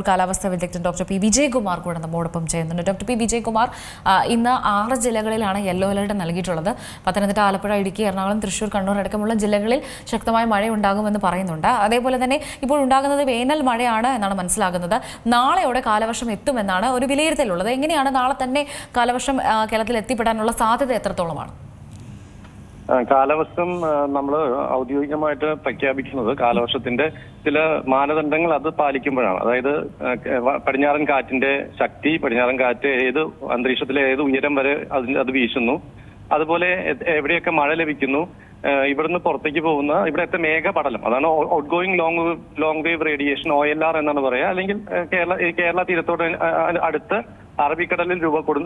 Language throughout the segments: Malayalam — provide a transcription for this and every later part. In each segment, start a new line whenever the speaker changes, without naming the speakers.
കാലാവസ്ഥാ വിദഗ്ധൻ ഡോക്ടർ പി വിജയകുമാർ കൂടെ നമ്മോടൊപ്പം ചെയ്യുന്നുണ്ട്. ഡോക്ടർ പി വിജയകുമാർ, ഇന്ന് 6 ജില്ലകളിലാണ് യെല്ലോ അലർട്ട് നൽകിയിട്ടുള്ളത്. പത്തനംതിട്ട, ആലപ്പുഴ, ഇടുക്കി, എറണാകുളം, തൃശ്ശൂർ, കണ്ണൂർ അടക്കമുള്ള ജില്ലകളിൽ ശക്തമായ മഴയുണ്ടാകുമെന്ന് പറയുന്നുണ്ട്. അതേപോലെ തന്നെ ഇപ്പോൾ ഉണ്ടാകുന്നത് വേനൽ മഴയാണ് എന്നാണ് മനസ്സിലാകുന്നത്. നാളെയോടെ കാലവർഷം എത്തുമെന്നാണ് ഒരു വിലയിരുത്തലുള്ളത്. എങ്ങനെയാണ് നാളെ തന്നെ കാലവർഷം കേരളത്തിൽ എത്തിപ്പെടാനുള്ള സാധ്യത എത്രത്തോളമാണ്?
കാലവർഷം നമ്മൾ ഔദ്യോഗികമായിട്ട് പ്രഖ്യാപിക്കുന്നത് കാലവർഷത്തിന്റെ ചില മാനദണ്ഡങ്ങൾ അത് പാലിക്കുമ്പോഴാണ്. അതായത് പടിഞ്ഞാറൻ കാറ്റിന്റെ ശക്തി, പടിഞ്ഞാറൻ കാറ്റ് ഏത് അന്തരീക്ഷത്തിലെ ഏത് ഉയരം വരെ അത് വീശുന്നു, അതുപോലെ എവിടെയൊക്കെ മഴ ലഭിക്കുന്നു, ഇവിടുന്ന് പുറത്തേക്ക് പോകുന്ന ഇവിടുത്തെ മേഘപടലം, അതാണ് out going long wave radiation, OLR എന്നാണ് പറയുക. അല്ലെങ്കിൽ കേരള തീരത്തോട് അടുത്ത് അറബിക്കടലിൽ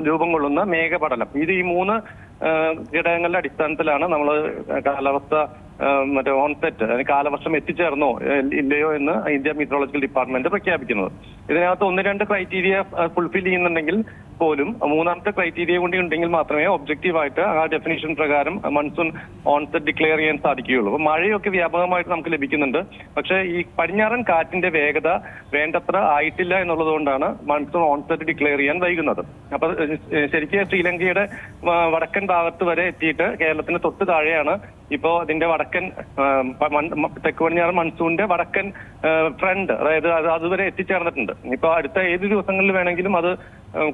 രൂപം കൊള്ളുന്ന മേഘപടലം. ഇത് ഈ 3 ഘടകങ്ങളുടെ അടിസ്ഥാനത്തിലാണ് നമ്മൾ കാലാവസ്ഥ ഓൺസെറ്റ്, കാലവർഷം എത്തിച്ചേർന്നോ ഇല്ലയോ എന്ന് ഇന്ത്യ മീറ്ററോളജിക്കൽ ഡിപ്പാർട്ട്മെന്റ് പ്രഖ്യാപിക്കുന്നത്. ഇതിനകത്ത് 1-2 ക്രൈറ്റീരിയ ഫുൾഫിൽ ചെയ്യുന്നുണ്ടെങ്കിൽ പോലും 3ാമത്തെ ക്രൈറ്റീരിയ കൂടി ഉണ്ടെങ്കിൽ മാത്രമേ ഒബ്ജക്റ്റീവായിട്ട് ആ ഡെഫിനിഷൻ പ്രകാരം മൺസൂൺ ഓൺസെറ്റ് ഡിക്ലെയർ ചെയ്യാൻ സാധിക്കുകയുള്ളൂ. അപ്പൊ മഴയൊക്കെ വ്യാപകമായിട്ട് നമുക്ക് ലഭിക്കുന്നുണ്ട്. പക്ഷേ ഈ പടിഞ്ഞാറൻ കാറ്റിന്റെ വേഗത വേണ്ടത്ര ആയിട്ടില്ല എന്നുള്ളത് കൊണ്ടാണ് മൺസൂൺ ഓൺസെറ്റ് ഡിക്ലെയർ ചെയ്യാൻ വൈകുന്നത്. അപ്പൊ ശരിക്കും ശ്രീലങ്കയുടെ വടക്കൻ ഭാഗത്ത് വരെ എത്തിയിട്ട് കേരളത്തിന് തൊട്ട് താഴെയാണ് ഇപ്പോ അതിന്റെ വടക്കൻ തെക്ക് പടിഞ്ഞാറൻ മൺസൂണിന്റെ വടക്കൻ ഫ്രണ്ട്, അതായത് അതുവരെ എത്തിച്ചേർന്നിട്ടുണ്ട്. ഇപ്പൊ അടുത്ത ഏത് ദിവസങ്ങളിൽ വേണമെങ്കിലും അത്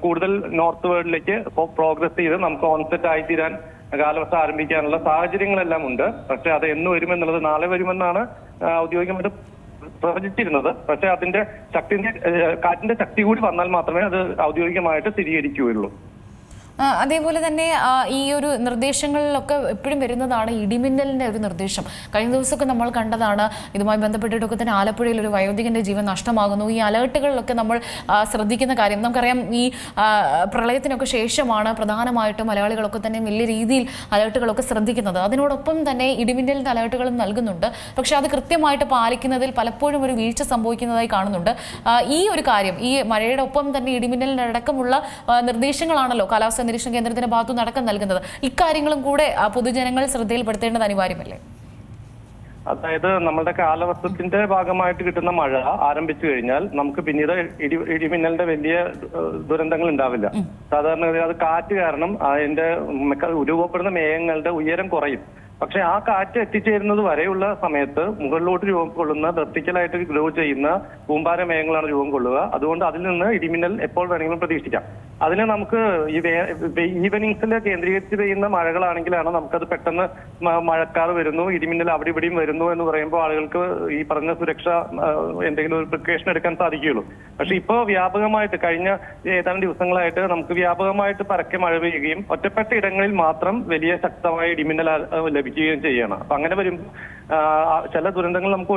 കൂടുതൽ നോർത്ത് വേർഡിലേക്ക് പ്രോഗ്രസ് ചെയ്ത് നമുക്ക് ഓൺസെറ്റ് ആയിത്തീരാൻ കാലവർഷം ആരംഭിക്കാനുള്ള സാഹചര്യങ്ങളെല്ലാം ഉണ്ട്. പക്ഷെ അത് എന്ന് വരുമെന്നുള്ളത് നാളെ വരുമെന്നാണ് ഔദ്യോഗികമായിട്ട് പ്രവചിച്ചിരുന്നത്. പക്ഷെ അതിന്റെ കാറ്റിന്റെ ശക്തി കൂടി വന്നാൽ മാത്രമേ അത് ഔദ്യോഗികമായിട്ട് സ്ഥിരീകരിക്കുകയുള്ളൂ.
അതേപോലെ തന്നെ ഈ ഒരു നിർദ്ദേശങ്ങളിലൊക്കെ എപ്പോഴും വരുന്നതാണ് ഇടിമിന്നലിൻ്റെ ഒരു നിർദ്ദേശം. കഴിഞ്ഞ ദിവസമൊക്കെ നമ്മൾ കണ്ടതാണ്. ഇതുമായി ബന്ധപ്പെട്ടിട്ടൊക്കെ തന്നെ ആലപ്പുഴയിൽ ഒരു വയോധികൻ്റെ ജീവൻ നഷ്ടമാകുന്നു. ഈ അലേർട്ടുകളിലൊക്കെ നമ്മൾ ശ്രദ്ധിക്കുന്ന കാര്യം, നമുക്കറിയാം ഈ പ്രളയത്തിനൊക്കെ ശേഷമാണ് പ്രധാനമായിട്ടും മലയാളികളൊക്കെ തന്നെ വലിയ രീതിയിൽ അലേർട്ടുകളൊക്കെ ശ്രദ്ധിക്കുന്നത്. അതിനോടൊപ്പം തന്നെ ഇടിമിന്നലിൻ്റെ അലേർട്ടുകളും നൽകുന്നുണ്ട്. പക്ഷേ അത് കൃത്യമായിട്ട് പാലിക്കുന്നതിൽ പലപ്പോഴും ഒരു വീഴ്ച സംഭവിക്കുന്നതായി കാണുന്നുണ്ട്. ഈ ഒരു കാര്യം, ഈ മഴയുടെ ഒപ്പം തന്നെ ഇടിമിന്നലിനടക്കമുള്ള നിർദ്ദേശങ്ങളാണല്ലോ കാലാവസ്ഥാ നിരീക്ഷണ കേന്ദ്രത്തിന്റെ ഭാഗത്തു നടക്കം നൽകുന്നത്. ഇക്കാര്യങ്ങളും കൂടെ പൊതുജനങ്ങൾ ശ്രദ്ധയിൽപ്പെടുത്തേണ്ടത് അനിവാര്യമല്ലേ?
അതായത് നമ്മളുടെ കാലവർഷത്തിന്റെ ഭാഗമായിട്ട് കിട്ടുന്ന മഴ ആരംഭിച്ചു കഴിഞ്ഞാൽ നമുക്ക് പിന്നീട് ഇടിമിന്നലിന്റെ വലിയ ദുരന്തങ്ങൾ ഉണ്ടാവില്ല. സാധാരണ അത് കാറ്റ് കാരണം അതിന്റെ രൂപപ്പെടുന്ന മേഘങ്ങളുടെ ഉയരം കുറയും. പക്ഷെ ആ കാറ്റ് എത്തിച്ചേരുന്നത് വരെയുള്ള സമയത്ത് മുകളിലോട്ട് രൂപം കൊള്ളുന്ന വെർട്ടിക്കലായിട്ട് ഗ്രോ ചെയ്യുന്ന കൂമ്പാര മേഘങ്ങളാണ് രൂപം കൊള്ളുക. അതുകൊണ്ട് അതിൽ നിന്ന് ഇടിമിന്നൽ എപ്പോൾ വേണമെങ്കിലും പ്രതീക്ഷിക്കാം. അതിന് നമുക്ക് ഈ ഈവനിങ്സിൽ കേന്ദ്രീകരിച്ച് പെയ്യുന്ന മഴകളാണെങ്കിലാണ് നമുക്കത് പെട്ടെന്ന് മഴക്കാർ വരുന്നു, ഇടിമിന്നൽ അവിടെ ഇവിടെയും വരുന്നു എന്ന് പറയുമ്പോൾ ആളുകൾക്ക് ഈ പറഞ്ഞ സുരക്ഷ എന്തെങ്കിലും ഒരു പ്രിക്കോഷൻ എടുക്കാൻ സാധിക്കുകയുള്ളൂ. പക്ഷെ ഇപ്പോൾ വ്യാപകമായിട്ട് കഴിഞ്ഞ ഏതാനും ദിവസങ്ങളായിട്ട് നമുക്ക് വ്യാപകമായിട്ട് പരക്കെ മഴ പെയ്യുകയും ഒറ്റപ്പെട്ട ഇടങ്ങളിൽ മാത്രം വലിയ ശക്തമായ ഇടിമിന്നൽ ലഭിക്കുകയും ചെയ്യണം. അപ്പൊ അങ്ങനെ വരുമ്പോൾ ചില ദുരന്തങ്ങൾ നമുക്ക്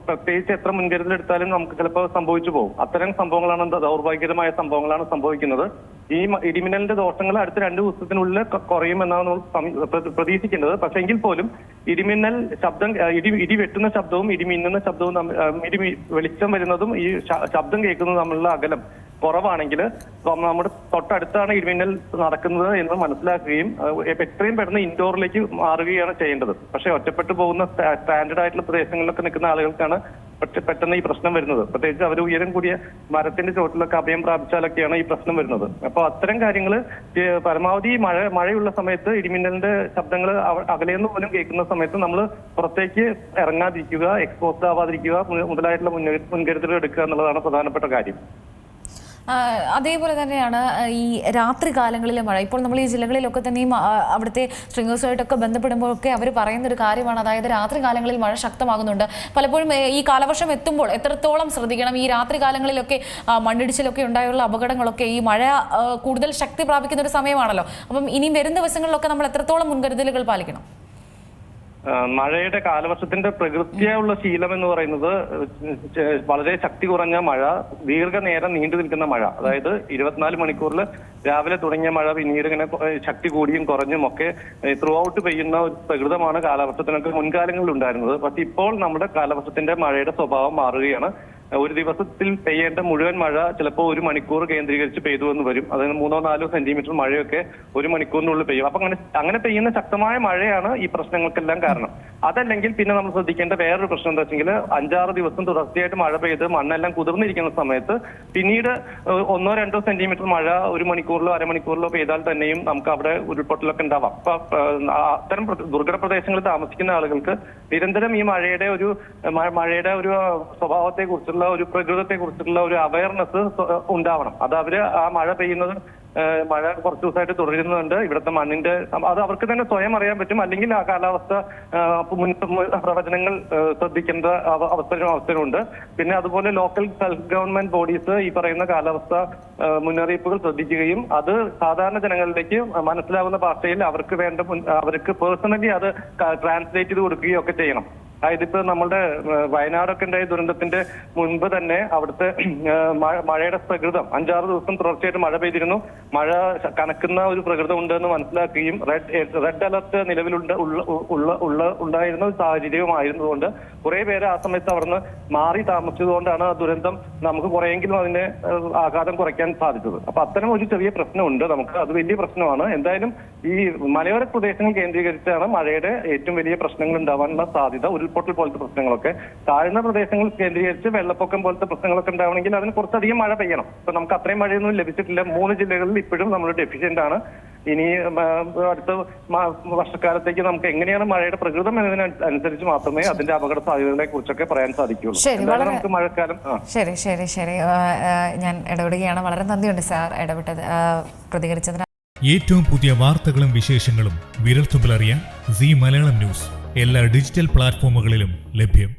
പ്രത്യേകിച്ച് എത്ര മുൻകരുതലെടുത്താലും നമുക്ക് ചിലപ്പോൾ സംഭവിച്ചു പോകും. അത്തരം സംഭവങ്ങളാണ്, ദൗർഭാഗ്യകരമായ സംഭവങ്ങളാണ് സംഭവിക്കുന്നത്. ഈ ഇടിമിന്നലിന്റെ ദോഷങ്ങൾ അടുത്ത 2 ദിവസത്തിനുള്ളിൽ കുറയുമെന്നാണ് പ്രതീക്ഷിക്കേണ്ടത്. പക്ഷെ എങ്കിൽ പോലും ഇടിമിന്നൽ ശബ്ദം, ഇടി വെട്ടുന്ന ശബ്ദവും ഇടിമിന്നുന്ന ശബ്ദവും, വെളിച്ചം വരുന്നതും ഈ ശബ്ദം കേൾക്കുന്നതും തമ്മിലുള്ള അകലം കുറവാണെങ്കിൽ നമ്മുടെ തൊട്ടടുത്താണ് ഇടിമിന്നൽ നടക്കുന്നത് എന്ന് മനസ്സിലാക്കുകയും എത്രയും പെട്ടെന്ന് ഇൻഡോറിലേക്ക് മാറുകയാണ് ചെയ്യേണ്ടത്. പക്ഷെ ഒറ്റപ്പെട്ടു പോകുന്ന സ്റ്റാൻഡേർഡ് ആയിട്ടുള്ള പ്രദേശങ്ങളിലൊക്കെ നിൽക്കുന്ന ആളുകൾക്കാണ് പെട്ടെന്ന് ഈ പ്രശ്നം വരുന്നത്. പ്രത്യേകിച്ച് അവർ ഉയരം കൂടിയ മരത്തിന്റെ ചോട്ടിലൊക്കെ അഭയം പ്രാപിച്ചാലൊക്കെയാണ് ഈ പ്രശ്നം വരുന്നത്. അപ്പോൾ അത്തരം കാര്യങ്ങൾ പരമാവധി മഴയുള്ള സമയത്ത് ഇടിമിന്നലിന്റെ ശബ്ദങ്ങൾ അകലെന്ന് പോലും കേൾക്കുന്ന സമയത്ത് നമ്മൾ പുറത്തേക്ക് ഇറങ്ങാതിരിക്കുക, എക്സ്പോസ്ഡ് ആവാതിരിക്കുക, മുതലായിട്ടുള്ള മുൻകരുതലുകൾ എടുക്കുക എന്നുള്ളതാണ് പ്രധാനപ്പെട്ട കാര്യം.
അതേപോലെ തന്നെയാണ് ഈ രാത്രി കാലങ്ങളിലെ മഴ. ഇപ്പോൾ നമ്മൾ ഈ ജില്ലകളിലൊക്കെ തന്നെയും അവിടുത്തെ സ്ട്രിങ്ങേഴ്സുമായിട്ടൊക്കെ ബന്ധപ്പെടുമ്പോഴൊക്കെ അവർ പറയുന്നൊരു കാര്യമാണ്. അതായത് രാത്രി കാലങ്ങളിൽ മഴ ശക്തമാകുന്നുണ്ട്. പലപ്പോഴും ഈ കാലവർഷം എത്തുമ്പോൾ എത്രത്തോളം ശ്രദ്ധിക്കണം. ഈ രാത്രി കാലങ്ങളിലൊക്കെ മണ്ണിടിച്ചിലൊക്കെ ഉണ്ടായുള്ള അപകടങ്ങളൊക്കെ ഈ മഴ കൂടുതൽ ശക്തി പ്രാപിക്കുന്ന ഒരു സമയമാണല്ലോ. അപ്പം ഇനിയും വരും ദിവസങ്ങളിലൊക്കെ നമ്മൾ എത്രത്തോളം മുൻകരുതലുകൾ പാലിക്കണം?
മഴയുടെ കാലവർഷത്തിന്റെ പ്രകൃതിയുള്ള ശീലം എന്ന് പറയുന്നത് വളരെ ശക്തി കുറഞ്ഞ മഴ, ദീർഘനേരം നീണ്ടു നിൽക്കുന്ന മഴ. അതായത് 24 മണിക്കൂറിൽ രാവിലെ തുടങ്ങിയ മഴ പിന്നീട് ഇങ്ങനെ ശക്തി കൂടിയും കുറഞ്ഞും ഒക്കെ ത്രൂ ഔട്ട് പെയ്യുന്ന ഒരു പ്രകൃതമാണ് കാലവർഷത്തിനൊക്കെ മുൻകാലങ്ങളിൽ ഉണ്ടായിരുന്നത്. പക്ഷെ ഇപ്പോൾ നമ്മുടെ കാലവർഷത്തിന്റെ മഴയുടെ സ്വഭാവം മാറുകയാണ്. ഒരു ദിവസത്തിൽ പെയ്യേണ്ട മുഴുവൻ മഴ ചിലപ്പോൾ 1 മണിക്കൂർ കേന്ദ്രീകരിച്ച് പെയ്തു എന്ന് വരും. അതിന് 3-4 സെന്റിമീറ്റർ മഴയൊക്കെ 1 മണിക്കൂറിനുള്ളിൽ പെയ്യും. അപ്പൊ അങ്ങനെ പെയ്യുന്ന ശക്തമായ മഴയാണ് ഈ പ്രശ്നങ്ങൾക്കെല്ലാം കാരണം. അതല്ലെങ്കിൽ പിന്നെ നമ്മൾ ശ്രദ്ധിക്കേണ്ട വേറൊരു പ്രശ്നം എന്താ വെച്ചെങ്കിൽ 5-6 ദിവസം തുടർച്ചയായിട്ട് മഴ പെയ്ത് മണ്ണെല്ലാം കുതിർന്നിരിക്കുന്ന സമയത്ത് പിന്നീട് 1-2 സെന്റിമീറ്റർ മഴ 1 മണിക്കൂറിലോ അരമണിക്കൂറിലോ പെയ്താൽ തന്നെയും നമുക്ക് അവിടെ ഉരുൾപൊട്ടലൊക്കെ ഉണ്ടാവാം. അപ്പൊ അത്തരം ദുർഘട പ്രദേശങ്ങളിൽ താമസിക്കുന്ന ആളുകൾക്ക് നിരന്തരം ഈ മഴയുടെ ഒരു സ്വഭാവത്തെ കുറിച്ചുള്ള ഒരു പ്രകൃതത്തെ കുറിച്ചുള്ള ഒരു അവയർനെസ് ഉണ്ടാവണം. അത് അവര് ആ മഴ പെയ്യുന്നത് മഴ കുറച്ച് ദിവസമായിട്ട് തുടരുന്നുണ്ട്, ഇവിടുത്തെ മണ്ണിന്റെ അത് അവർക്ക് തന്നെ സ്വയം അറിയാൻ പറ്റും. അല്ലെങ്കിൽ ആ കാലാവസ്ഥ പ്രവചനങ്ങൾ ശ്രദ്ധിക്കേണ്ട അവസരമുണ്ട്. പിന്നെ അതുപോലെ ലോക്കൽ സെൽഫ് ഗവൺമെന്റ് ബോഡീസ് ഈ പറയുന്ന കാലാവസ്ഥ മുന്നറിയിപ്പുകൾ ശ്രദ്ധിക്കുകയും അത് സാധാരണ ജനങ്ങളിലേക്ക് മനസ്സിലാവുന്ന ഭാഷയിൽ അവർക്ക് പേഴ്സണലി അത് ട്രാൻസ്ലേറ്റ് ചെയ്ത് കൊടുക്കുകയും ഒക്കെ ചെയ്യണം. അതായത് ഇപ്പൊ നമ്മളുടെ വയനാടൊക്കെ ഉണ്ടായ ദുരന്തത്തിന്റെ മുൻപ് തന്നെ അവിടുത്തെ മഴയുടെ പ്രകൃതം 5-6 ദിവസം തുടർച്ചയായിട്ട് മഴ പെയ്തിരുന്നു. മഴ കനക്കുന്ന ഒരു പ്രകൃതം ഉണ്ടെന്ന് മനസ്സിലാക്കുകയും റെഡ് അലർട്ട് ഉണ്ടായിരുന്ന ഒരു സാഹചര്യമായിരുന്നതുകൊണ്ട് കുറെ പേര് ആ സമയത്ത് അവിടുന്ന് മാറി താമസിച്ചതുകൊണ്ടാണ് ആ ദുരന്തം നമുക്ക് കുറെയെങ്കിലും അതിന്റെ ആഘാതം കുറയ്ക്കാൻ സാധിച്ചത്. അപ്പൊ അത്തരം ഒരു ചെറിയ പ്രശ്നമുണ്ട് നമുക്ക്, അത് വലിയ പ്രശ്നമാണ്. എന്തായാലും ഈ മലയോര പ്രദേശങ്ങൾ കേന്ദ്രീകരിച്ചാണ് മഴയുടെ ഏറ്റവും വലിയ പ്രശ്നങ്ങൾ ഉണ്ടാവാനുള്ള സാധ്യത. ഉരുൾപൊട്ടൽ പോലത്തെ പ്രശ്നങ്ങളൊക്കെ താഴ്ന്ന പ്രദേശങ്ങൾ കേന്ദ്രീകരിച്ച് വെള്ളപ്പൊക്കം പോലത്തെ പ്രശ്നങ്ങളൊക്കെ ഉണ്ടാവണമെങ്കിൽ അതിന് കുറച്ചധികം മഴ പെയ്യണം. ഇപ്പൊ നമുക്ക് അത്രയും മഴയൊന്നും ലഭിച്ചിട്ടില്ല. 3 ജില്ലകളിൽ ഇപ്പോഴും നമ്മൾ ഡെഫിഷ്യന്റ് ആണ്. ഇനി അടുത്ത വർഷക്കാലത്തേക്ക് നമുക്ക് എങ്ങനെയാണ് മഴയുടെ പ്രകൃതം എന്നതിനനുസരിച്ച് മാത്രമേ അതിന്റെ അപകട സാധ്യതകളെ കുറിച്ചൊക്കെ പറയാൻ സാധിക്കുകയുള്ളൂ. നമുക്ക് മഴക്കാലം
ശരി ഞാൻ ഇടപെടുകയാണ്. വളരെ നന്ദിയുണ്ട് സാർ ഇടപെട്ടത് പ്രതികരിച്ചതിന്.
ഏറ്റവും പുതിയ വാർത്തകളും വിശേഷങ്ങളും വിരൽത്തുമ്പിലറിയാൻ സീ മലയാളം ന്യൂസ് എല്ലാ ഡിജിറ്റൽ പ്ലാറ്റ്ഫോമുകളിലും ലഭ്യം.